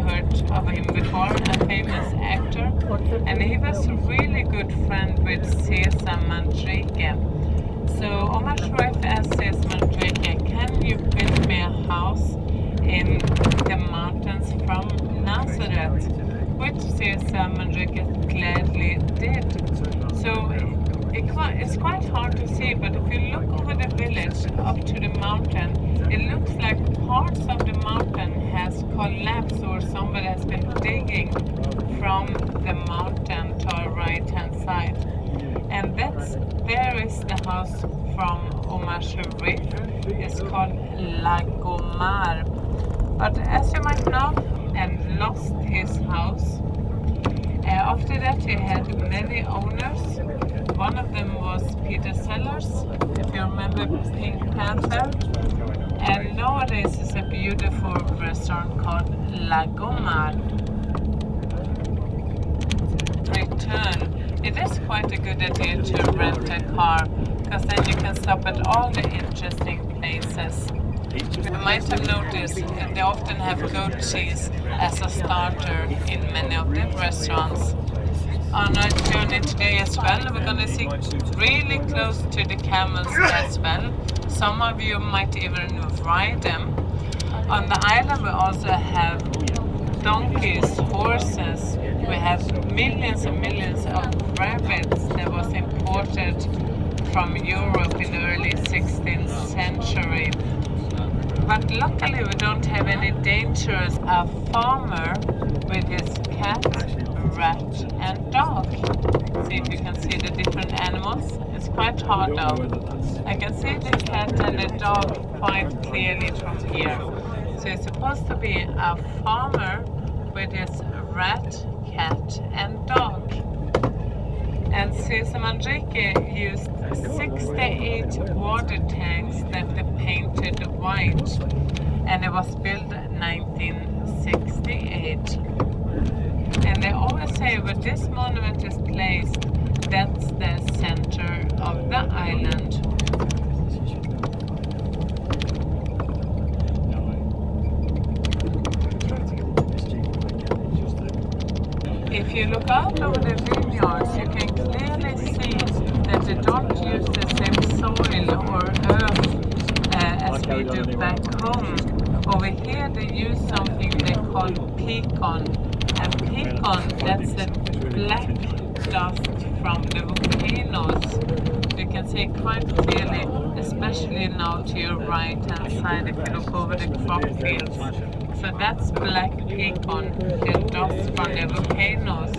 heard of him before, a famous actor, and he was a really good friend with Cesar Manrique. So Omar Sharif asked Cesar Manrique, can you build me a house in the mountains from Nazareth? Which Cesar Manrique gladly did. So it's quite hard to see, but if you look over the village up to the mountain, it looks like parts of the mountain has collapsed, or somebody has been digging from the mountain to our right hand side. And there is the house from Omar Sharif. It's called Lagomar. But as you might know, and lost his house. After that he had many owners. One of them was Peter Sellers, if you remember Pink Panther. And nowadays it's a beautiful restaurant called Lagomar. Return. It is quite a good idea to rent a car, because then you can stop at all the interesting places. You might have noticed they often have goat cheese as a starter in many of the restaurants. On our journey today as well, we're going to see really close to the camels as well. Some of you might even ride them. On the island we also have donkeys, horses. We have millions and millions of rabbits that was imported from Europe in the early 16th century. But luckily we don't have any dangers. A farmer with his cat, rat and dog. See if you can see the different animals. It's quite hard though. I can see the cat and the dog quite clearly from here. So it's supposed to be a farmer with his rat, cat and dog. And Cesar Manrique used 68 water tanks that they painted white, and it was built in 1968. And they always say where this monument is placed, that's the center of the island. If you look out over the vineyards, you can clearly see that they don't use the same soil or earth as we do back home. Over here they use something they call pecan. And pecan, that's the black dust from the volcanoes. You can see quite clearly, especially now to your right hand side if you look over the crop fields. So that's black pecan, the dust from the volcanoes.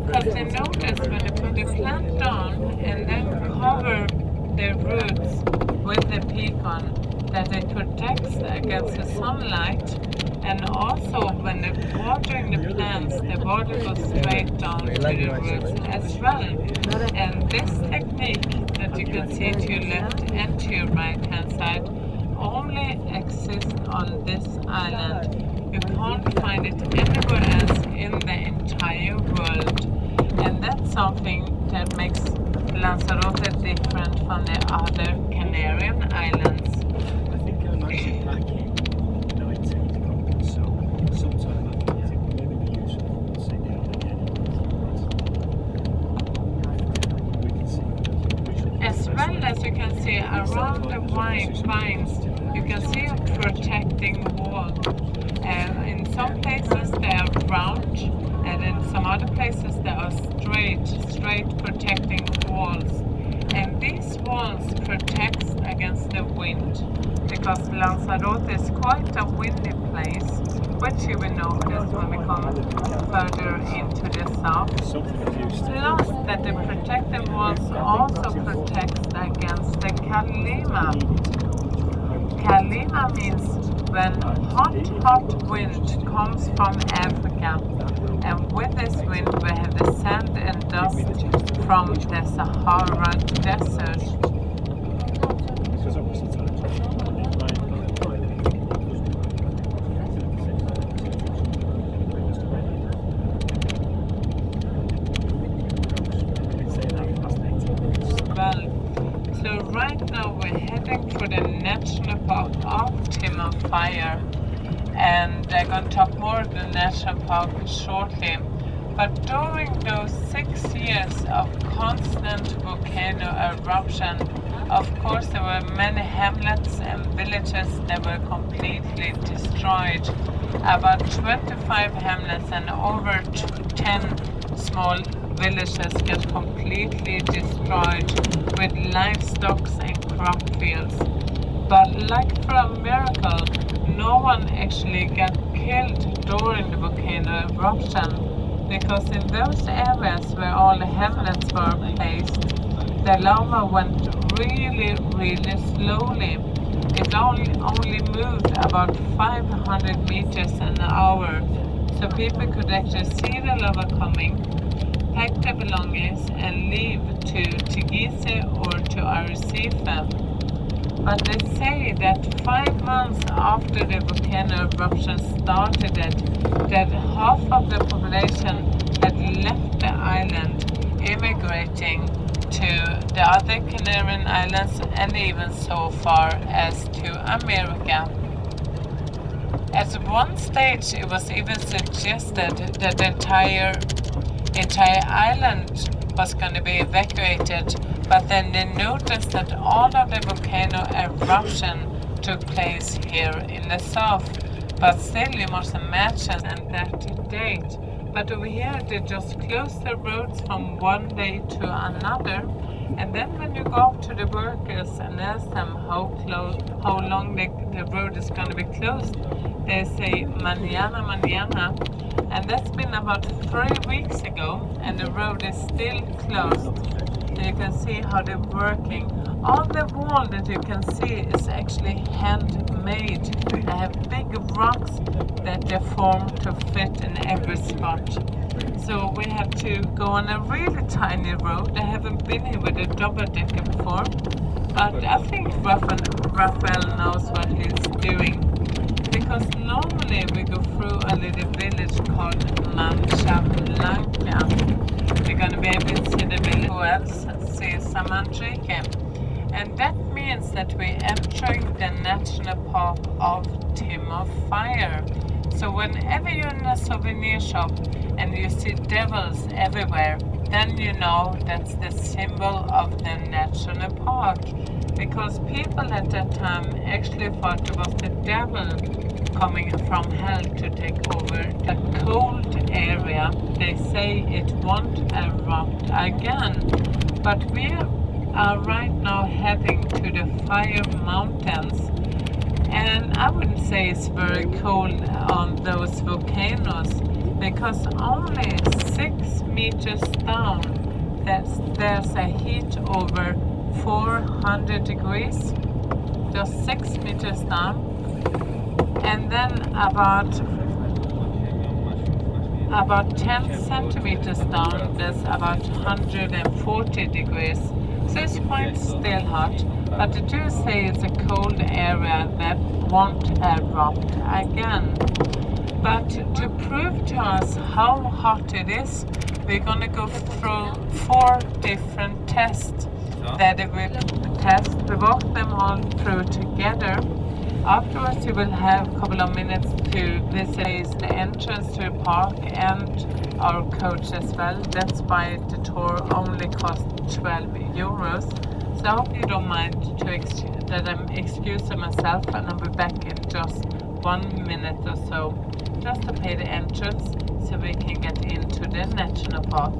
Because they notice when they put the plant down and then cover the roots with the pecan, that it protects against the sunlight. And also when they're watering the plants, the water goes straight down to the roots as well. And this technique that you can see to your left and to your right hand side only exists on this island. You can't find it anywhere else in the entire world. And that's something that makes Lanzarote different from the other Canarian islands. As well as you can see around the vines, you can see a protecting wall. In some places they are round, and in some other places they are straight protecting walls. And these walls protect against the wind, because Lanzarote is quite a windy place, which you will notice when we come further into the south. Plus that the protective walls also protect against the kalima. Kalima means when hot wind comes from Africa, and with this wind we have the sand and dust from the Sahara Desert. So right now we're heading for the National Park of Timanfaya, and they're going to talk more of the national park shortly. But during those 6 years of constant volcano eruption, of course there were many hamlets and villages that were completely destroyed. About 25 hamlets and over 10 small villages get completely destroyed with livestock and crop fields. But like for a miracle, no one actually got killed during the volcano eruption, because in those areas where all the hamlets were placed, the lava went really slowly. It only moved about 500 meters an hour, so people could actually see the lava coming, pack their belongings and leave to Tegese or to Arrecife. But they say that 5 months after the volcano eruption started, that half of the population had left the island, immigrating to the other Canarian Islands and even so far as to America. At one stage it was even suggested that the entire island was going to be evacuated, but then they noticed that all of the volcano eruption took place here in the south. But still, you must imagine that to date. But over here, they just close the roads from one day to another. And then when you go up to the workers and ask them how long the road is going to be closed, they say mañana. And that's been about 3 weeks ago, and the road is still closed. So you can see how they're working. All the wall that you can see is actually handmade. They have big rocks that they form to fit in every spot. So we have to go on a really tiny road. I haven't been here with a double decker before, but I think Raphael knows what he's doing. Because normally we go through a little village called Mancha Blanca. We're going to be able to see the village. Who else? See Samantrique. And that means that we're entering the National Park of Timanfaya. So whenever you're in a souvenir shop and you see devils everywhere, then you know that's the symbol of the national park. Because people at that time actually thought it was the devil coming from hell to take over the cold area. They say it won't erupt again. But we are right now heading to the Fire Mountains. And I wouldn't say it's very cold on those volcanoes, because only 6 meters down there's a heat over 400 degrees, just 6 meters down, and then about 10 centimeters down there's about 140 degrees. So it's quite still hot, but they do say it's a cold area that won't erupt again. But to prove to us how hot it is, we're going to go through 4 different tests that we will test. We walk them all through together. Afterwards, you will have a couple of minutes to visit the entrance to the park and our coach as well. That's why the tour only costs 12 euros. So I hope you don't mind that I'm excusing myself, and I'll be back in just 1 minute or so, just to pay the entrance so we can get into the national park.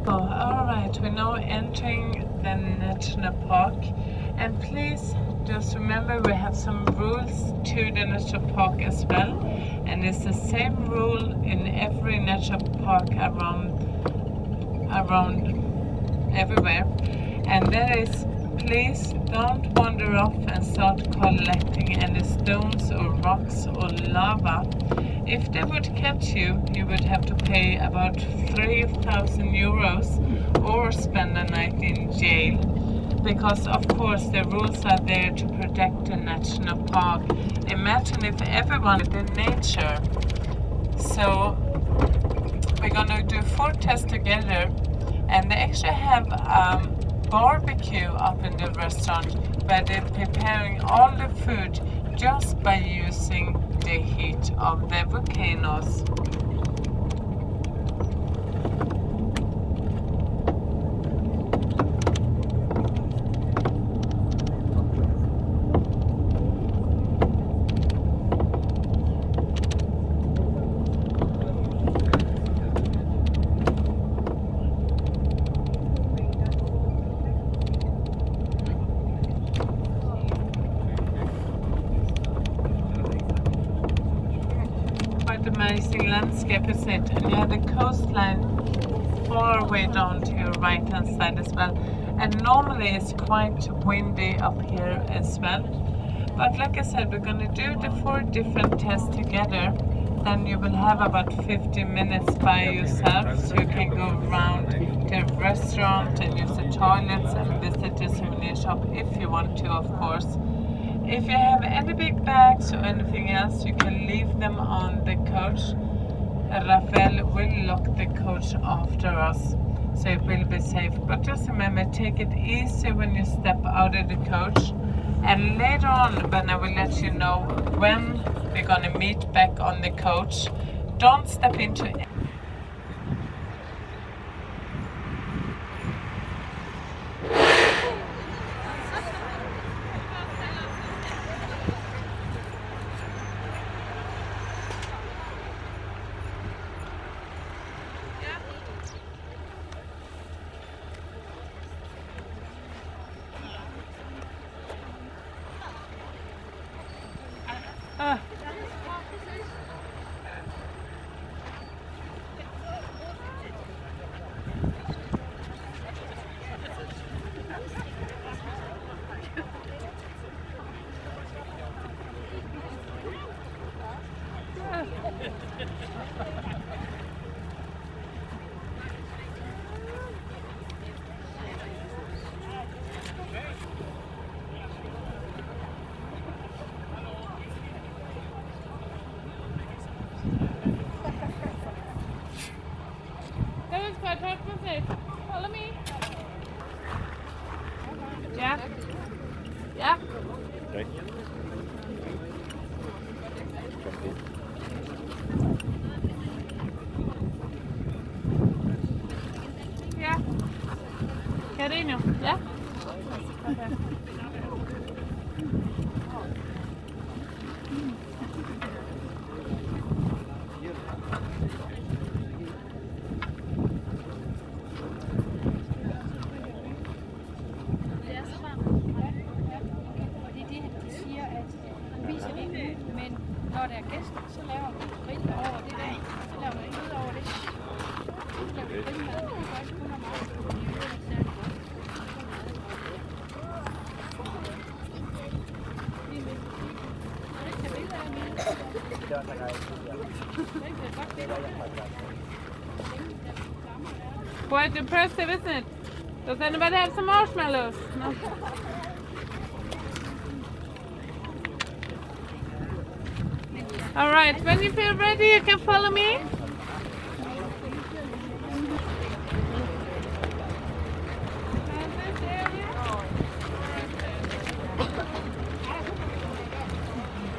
Alright, we're now entering the national park, and please just remember we have some rules to the national park as well, and it's the same rule in every national park around everywhere, and that is, please don't wander off and start collecting any stones or rocks or lava. If they would catch you, you would have to pay about 3,000 euros or spend a night in jail. Because of course the rules are there to protect the national park. Imagine if everyone in nature. So we're gonna do 4 tests together, and they actually have barbecue up in the restaurant where they're preparing all the food just by using the heat of the volcanoes. Amazing landscape, is it? And you have the coastline far way down to your right hand side as well, and normally it's quite windy up here as well, but like I said, we're going to do the 4 different tests together. Then you will have about 15 minutes by yourself, so you can go around the restaurant and use the toilets and visit the souvenir shop if you want to, of course. If you have any big bags or anything else, you can leave them on the coach. Rafael will lock the coach after us, so it will be safe. But just remember, take it easy when you step out of the coach. And later on, when I will let you know when we're gonna meet back on the coach, don't step into it. Follow me. Yeah. Yeah. Okay. Yeah. Carino. Yeah. Okay. Når der er gæster, så laver vi grill over det der. Så laver vi grill over det. Så laver vi grillmad. Det gør ikke kun om aftenen. Det er ikke særlig godt. Det kan billeder af mig. Det kan godt billeder. Quite impressive, isn't it? Does anybody have some marshmallows? No. All right, when you feel ready, you can follow me.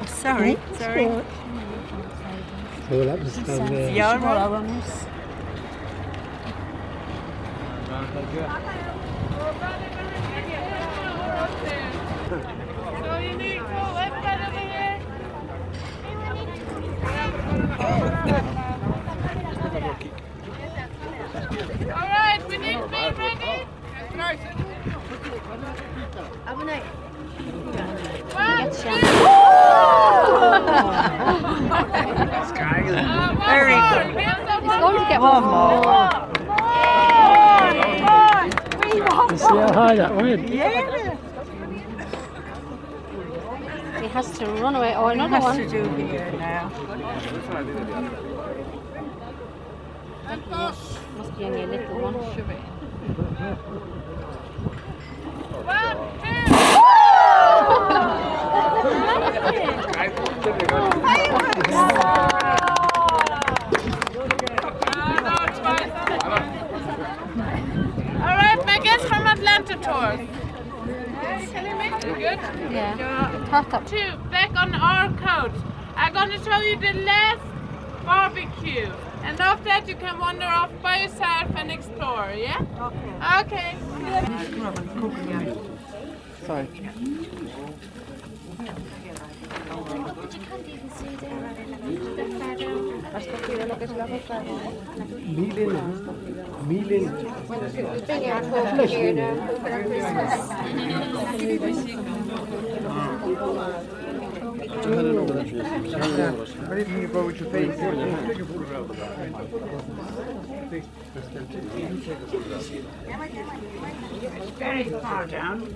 Sorry. So that was So you need to go left side over here. All right, we need Very good. It's going to get one more. You see how high that went? Yeah. He has to run away. Oh, What another has one. to do here now? Must be only a little one. All right, my guest from Atlanta tour. Good. Yeah. Tart up. 2, back on our coach. I'm gonna show you the last barbecue, and after that you can wander off by yourself and explore. Yeah. Okay. Sorry. Very far down.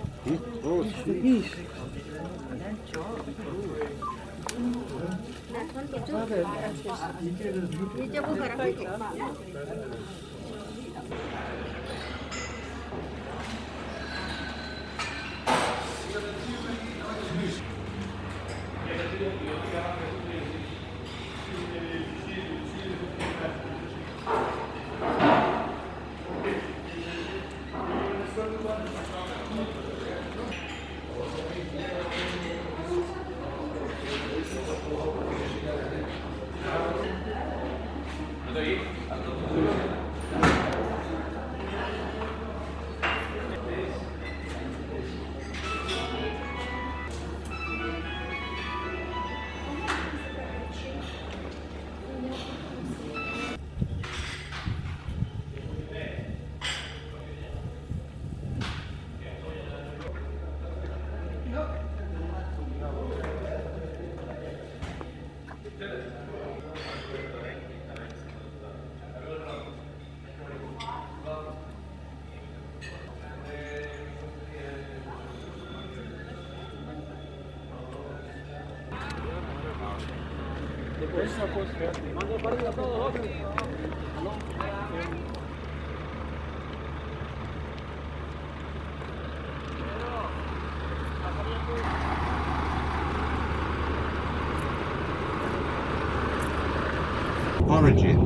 Origin.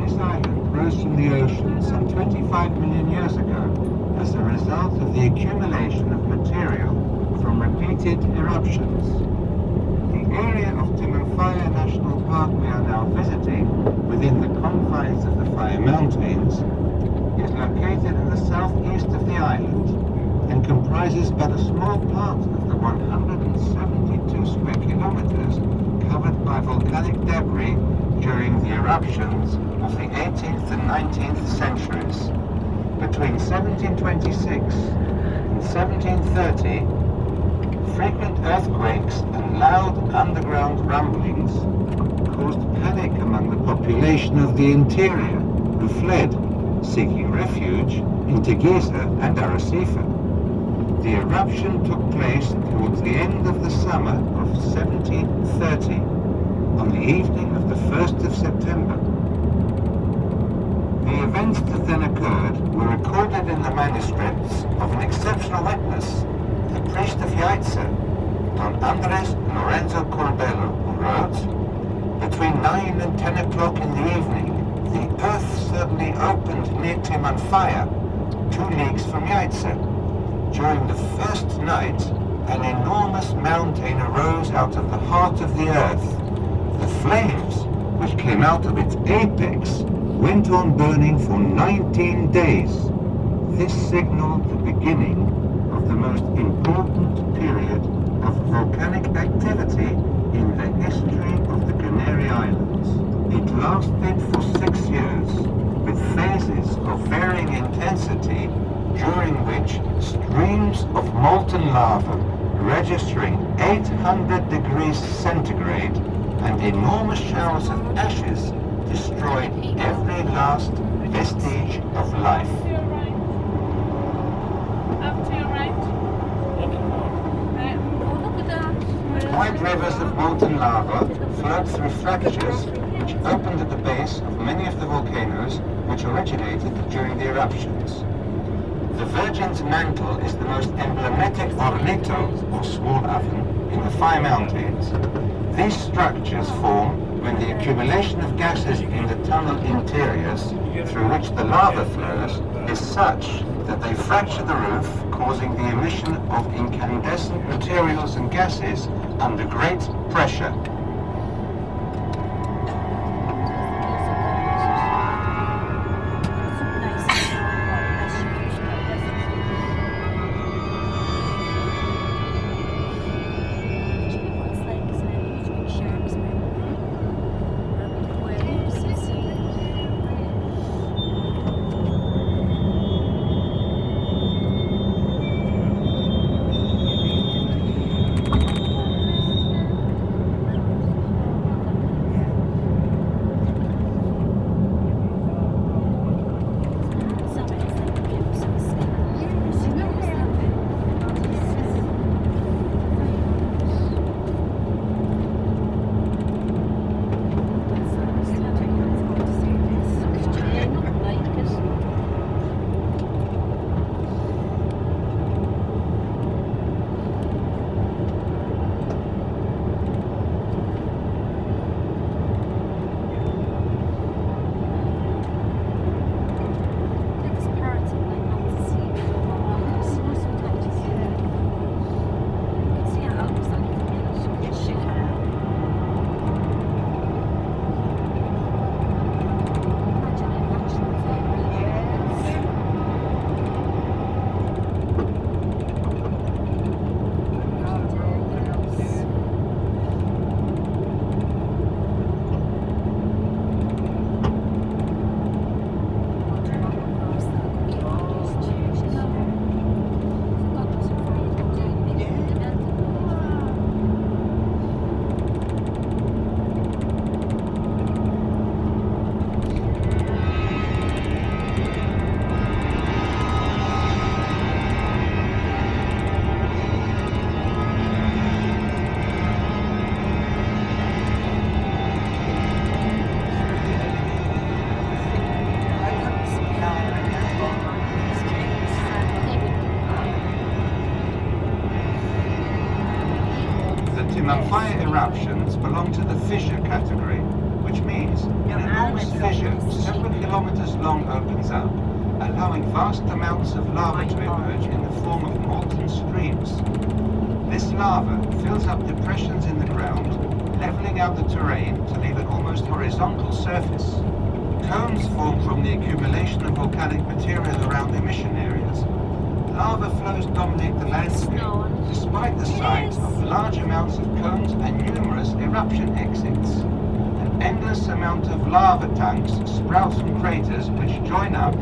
This island rose from the ocean some 25 million years ago as a result of the accumulation of material from repeated eruptions. The area of Timanfaya National Park we are now visiting, within the confines of the Fire Mountains, is located in the southeast of the island and comprises but a small part of the 172 square kilometers covered by volcanic debris during the eruptions of the 18th and 19th centuries. Between 1726 and 1730, frequent earthquakes and loud underground rumblings caused panic among the population of the interior, who fled, seeking refuge in Teguisa and Arrecife. The eruption took place towards the end of the summer of 1730, on the evening of the 1st of September. The events that then occurred were recorded in the manuscripts of an exceptional witness, the priest of Yaitse, Don Andres Lorenzo Corbello, who wrote, "Between 9 and 10 o'clock in the evening, the earth suddenly opened near Timanfaya, 2 leagues from Yaitse. During the first night, an enormous mountain arose out of the heart of the earth. The flames, which came out of its apex, went on burning for 19 days. This signaled the beginning of the most important period of volcanic activity in the history of the Canary Islands. It lasted for 6 years, with phases of varying intensity during which streams of molten lava registering 800 degrees centigrade and enormous showers of ashes destroyed every last vestige of life. To your right. Up to your right. There. Oh, look at that. Wide rivers of molten lava flowed through fractures which opened at the base of many of the volcanoes which originated during the eruptions. The Virgin's Mantle is the most emblematic hornito, or small oven, in the Fire Mountains. These structures form when the accumulation of gases in the tunnel interiors through which the lava flows is such that they fracture the roof, causing the emission of incandescent materials and gases under great pressure. Timanfaya eruptions belong to the fissure category, which means an enormous fissure several kilometers long opens up, allowing vast amounts of lava to emerge in the form of molten streams. This lava fills up depressions in the ground, leveling out the terrain to leave an almost horizontal surface. Cones form from the accumulation of volcanic material around emission areas. Lava flows dominate the landscape, despite the sight of large amounts of cones and numerous eruption exits. An endless amount of lava tanks sprouts from craters which join up,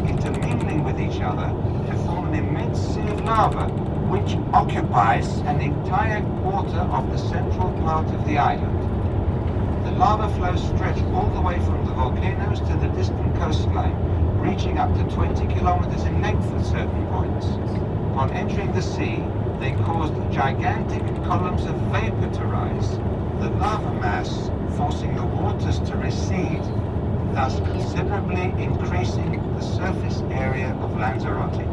intermingling with each other to form an immense sea of lava which occupies an entire quarter of the central part of the island. The lava flows stretch all the way from the volcanoes to the distant coastline, reaching up to 20 kilometers in length at certain points. On entering the sea, they caused gigantic columns of vapor to rise, the lava mass forcing the waters to recede, thus considerably increasing the surface area of Lanzarote.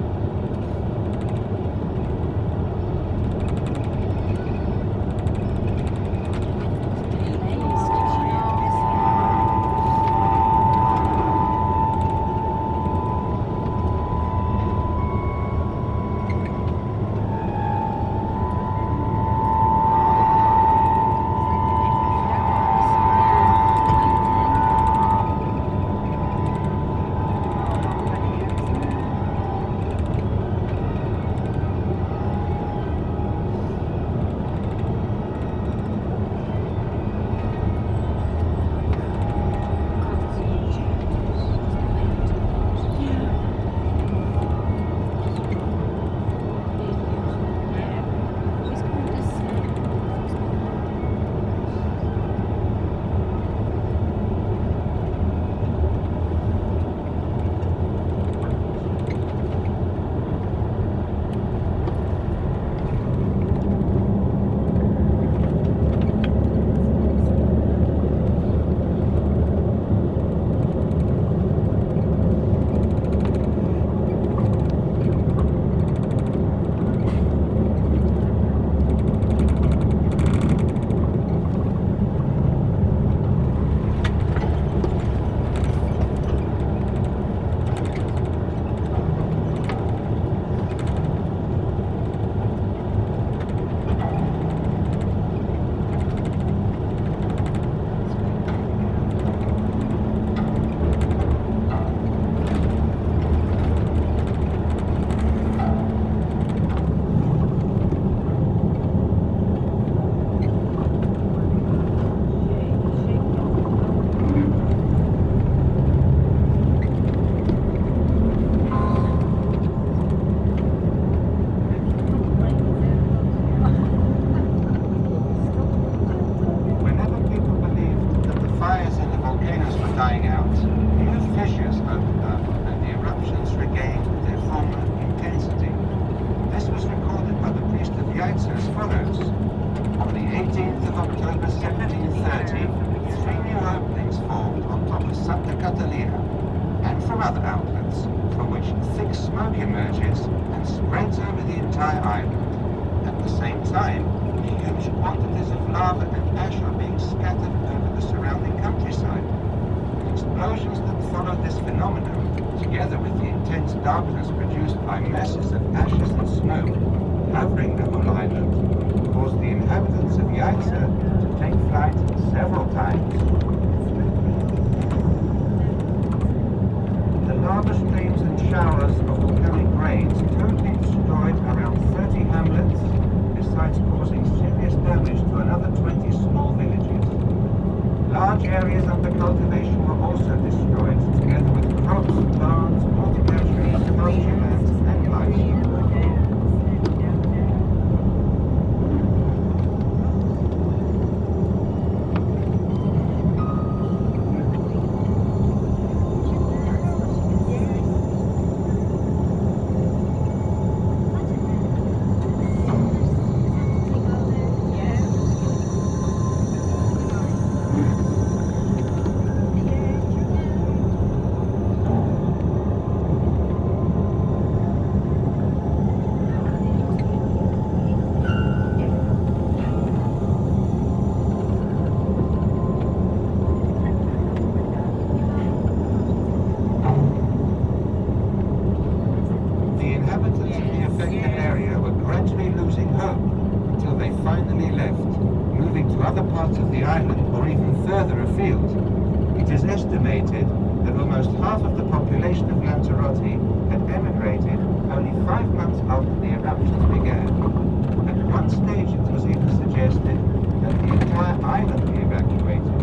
smoke emerges and spreads over the entire island. At the same time, huge quantities of lava and ash are being scattered over the surrounding countryside. Explosions that follow this phenomenon, together with the intense darkness produced by masses of ashes and smoke covering the whole island, caused the inhabitants of Yaitse to take flight several times. The lava streams and showers of volcanic rains totally destroyed around 30 hamlets, besides causing serious damage to another 20 small villages. Large areas under cultivation were also destroyed, together with crops, barns, horticulture, pasture lands, and livestock. Other parts of the island or even further afield. It is estimated that almost half of the population of Lanzarote had emigrated only 5 months after the eruptions began. At one stage it was even suggested that the entire island be evacuated.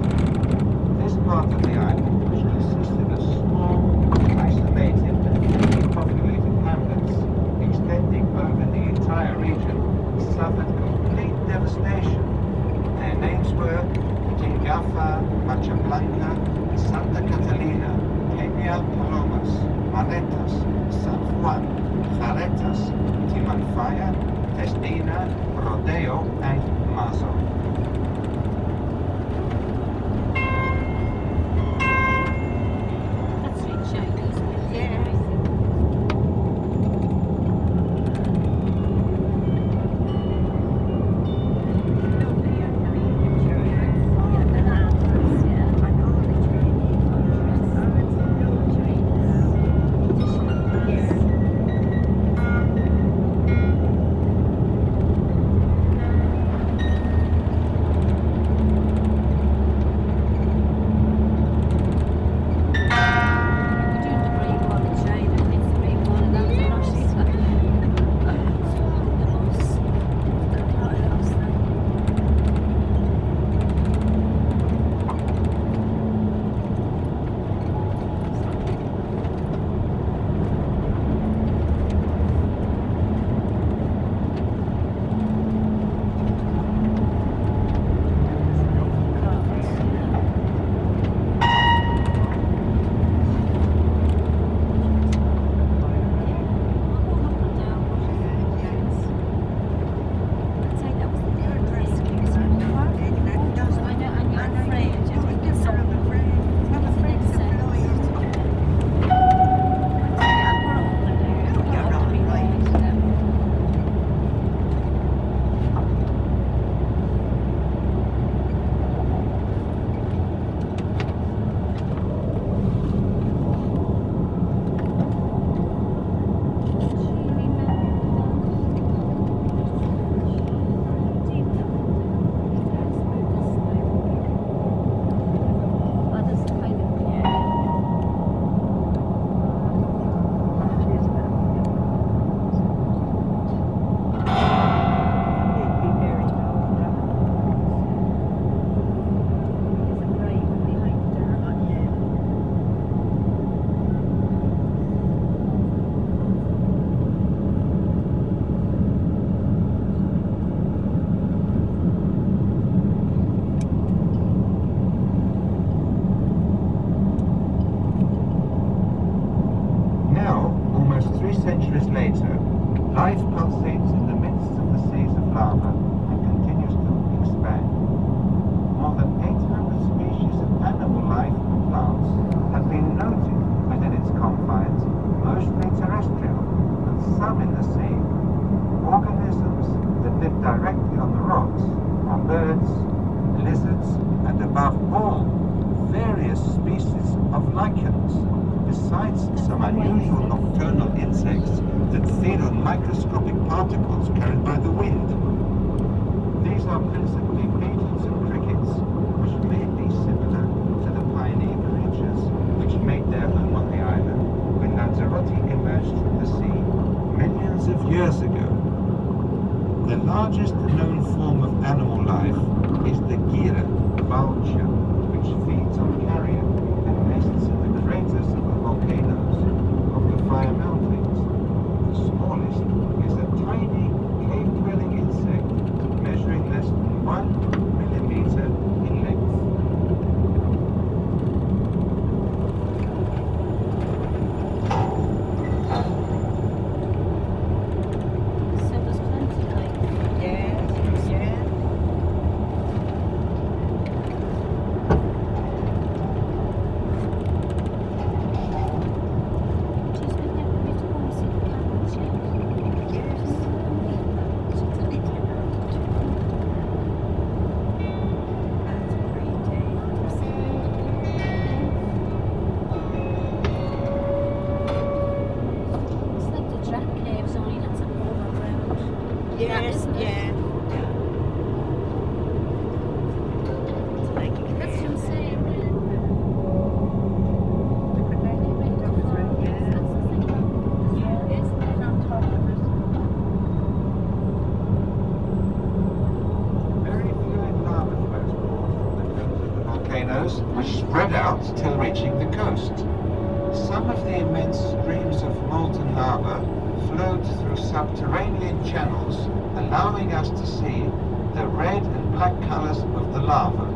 This part of the island, which consisted of small, isolated and thinly populated hamlets extending over the entire region, suffered complete devastation. Their names were Tingafa, Macha Blanca, Santa Catalina, Peña Palomas, Maretas, San Juan, Jaretas, Timanfaya, Testina, Rodeo, and Mazo. That's sweet shiny, isn't it? Yeah. Life pulsates in the midst of the seas of lava and continues to expand. More than 800 species of animal life and plants have been noted within its confines, mostly terrestrial. home in the sea. Organisms that live directly on the rocks are birds, lizards, and above all, various species of lichens, besides some unusual nocturnal insects that feed on microscopic particles carried by the wind. These are principally pigeons and crickets, which may be similar to the pioneer creatures which made their home on the island when Lanzarote emerged from the sea millions of years ago. The largest known form of animal life is the gira vulture, which feeds on carrion and nests in the craters of the volcanoes of the Fire Mountains. The smallest is a tiny cave-dwelling insect measuring less than 1 millimeter in length. So there's plenty like Yes, yeah. just been there for me to go and see the camels, It's like the Jack Caves, only that's an overground. Yes, Isn't it? yeah. That's what I'm saying. Very fluid lava flows poured from the cones of the volcanoes, which spread out till reaching the coast. Some of the immense streams of molten lava flowed through subterranean channels, allowing us to see the red and black colors of the lava.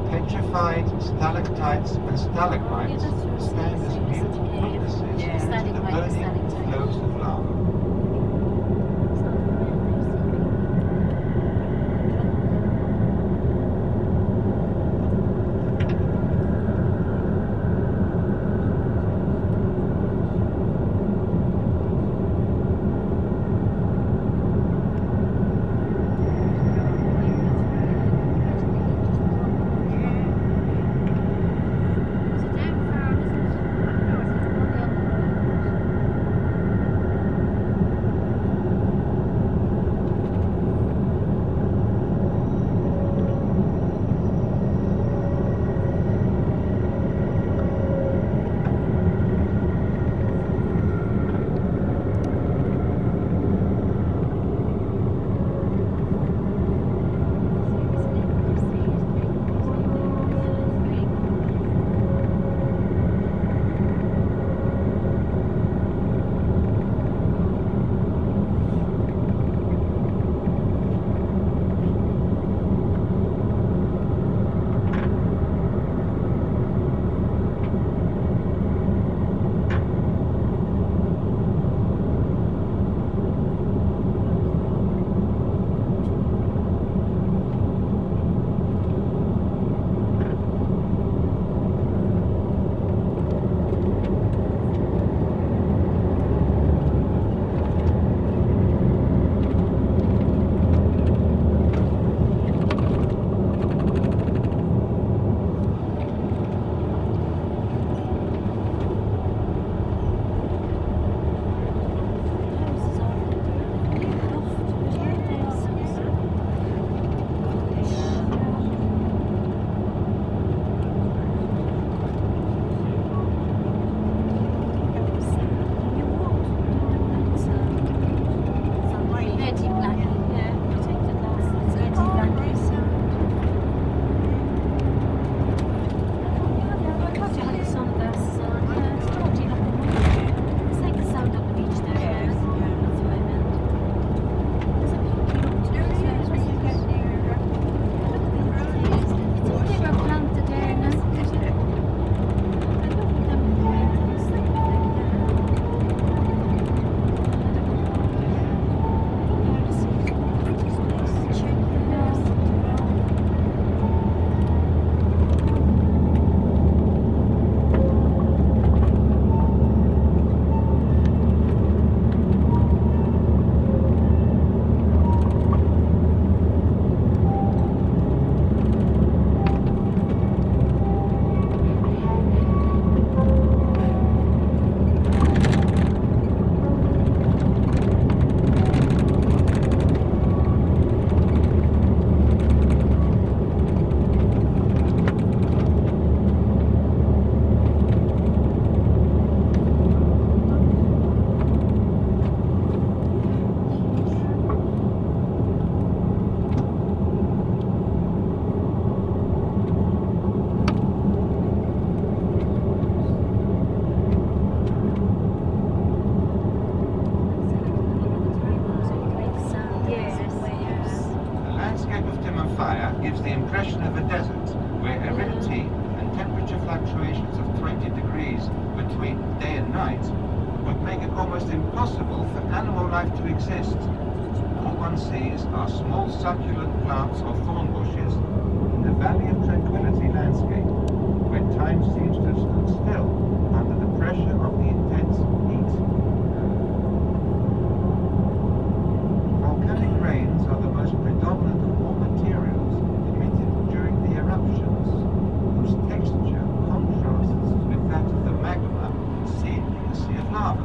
Petrified stalactites and stalagmites stand as mute witnesses to the burning flows of lava. Is it down far, is it? No, it's on the other road. gives the impression of a desert where aridity and temperature fluctuations of 20 degrees between day and night would make it almost impossible for animal life to exist. All one sees are small succulent plants or thorn bushes in the Valley of Tranquility landscape, where time seems to have stood still under the pressure of the intense heat. Volcanic rains are the most predominant of all materials emitted during the eruptions, whose texture contrasts with that of the magma seen in the sea of lava.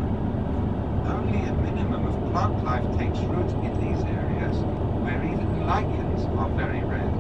Only a minimum of plant life takes root in these areas, where even lichens are very rare.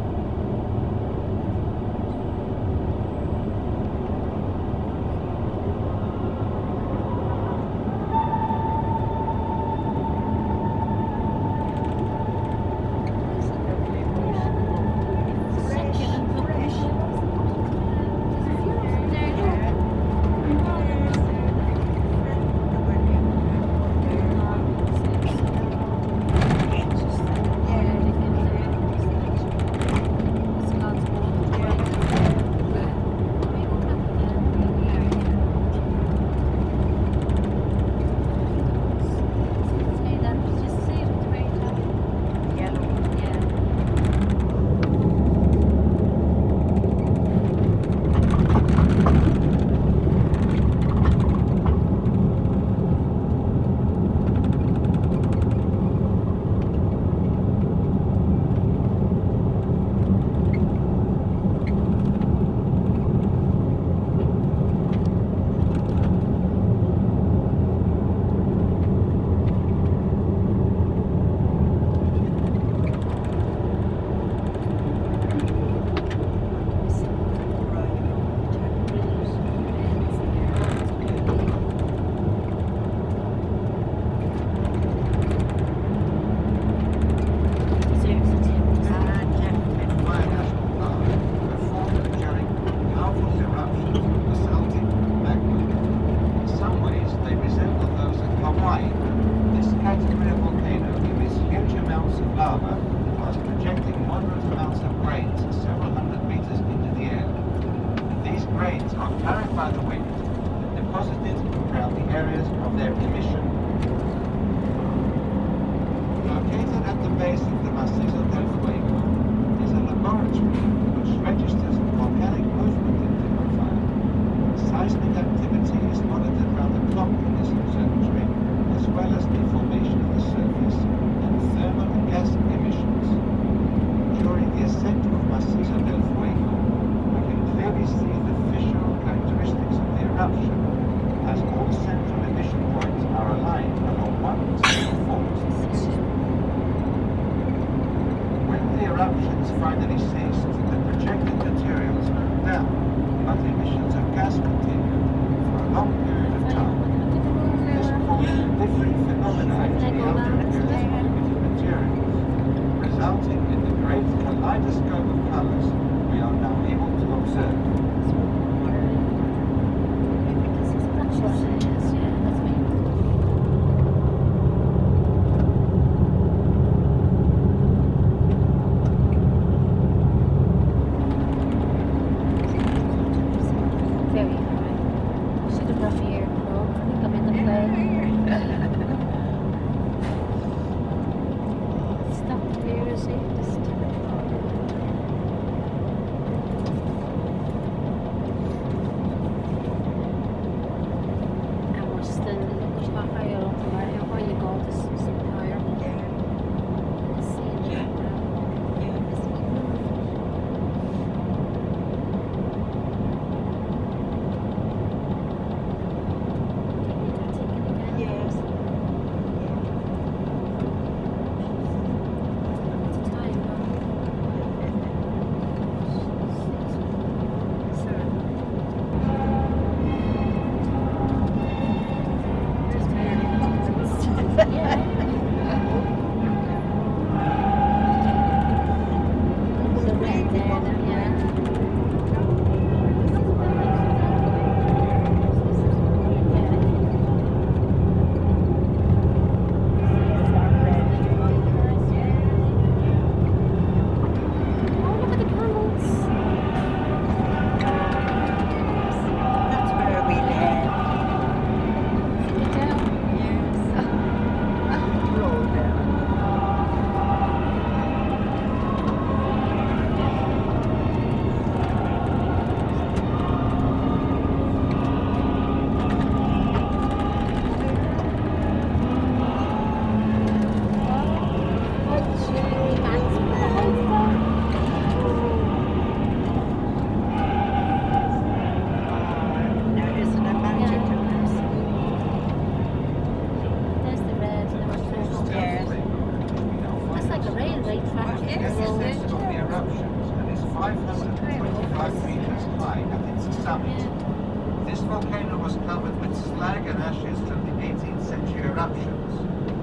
It's slag and ashes from the 18th century eruptions,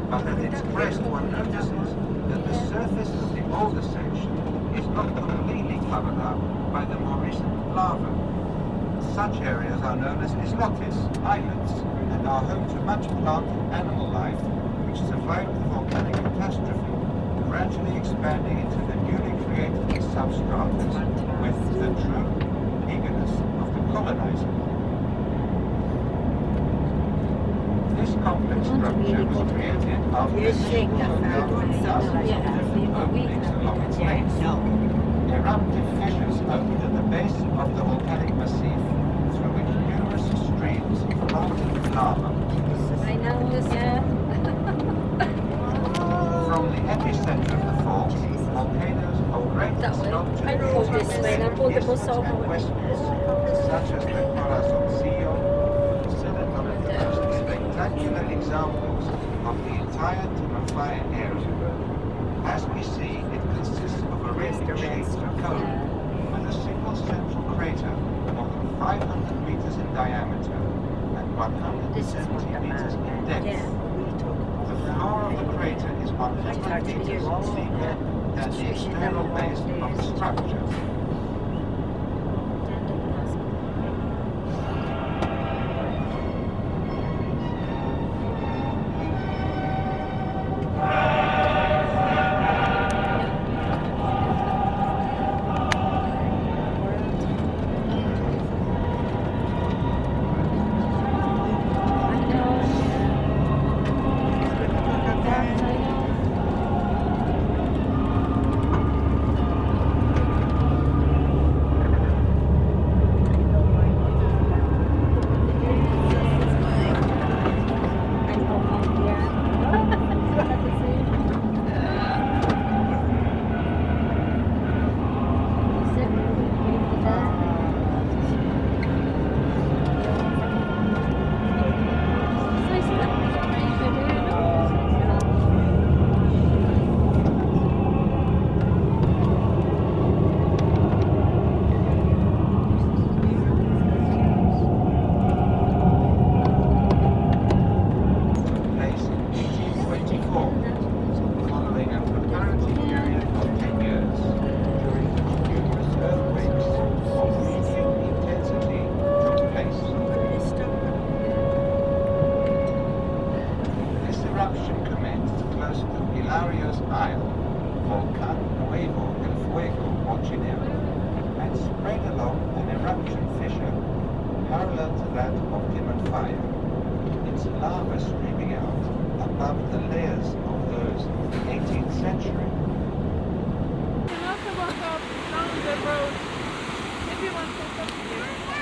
but at its crest one notices that the surface of the older section is not completely covered up by the more recent lava. Such areas are known as islotes, islands, and are home to much plant and animal life which survived the volcanic catastrophe, gradually expanding into the newly created substratus with the true eagerness of the colonizer. This complex structure was created after the openings along its base. Eruptive fissures opened at the base of the volcanic massif, through which numerous streams flowed in lava. I know, yeah. From the epicenter of the fault, volcanoes of great sculpture I know this way, I pulled the bus and over. westwards, such as the Corazoncillo, considered one of the most spectacular examples of the entire Timanfaya area. As we see, it consists of a ring-shaped cone with a single central crater more than 500 meters in diameter and 170 meters in depth. The floor of the crater is 100 meters deeper than the external base of the structure. Parallel to that of Timanfaya, its lava streaming out above the layers of those of the 18th century. You can also walk up down the road if you want to stop here.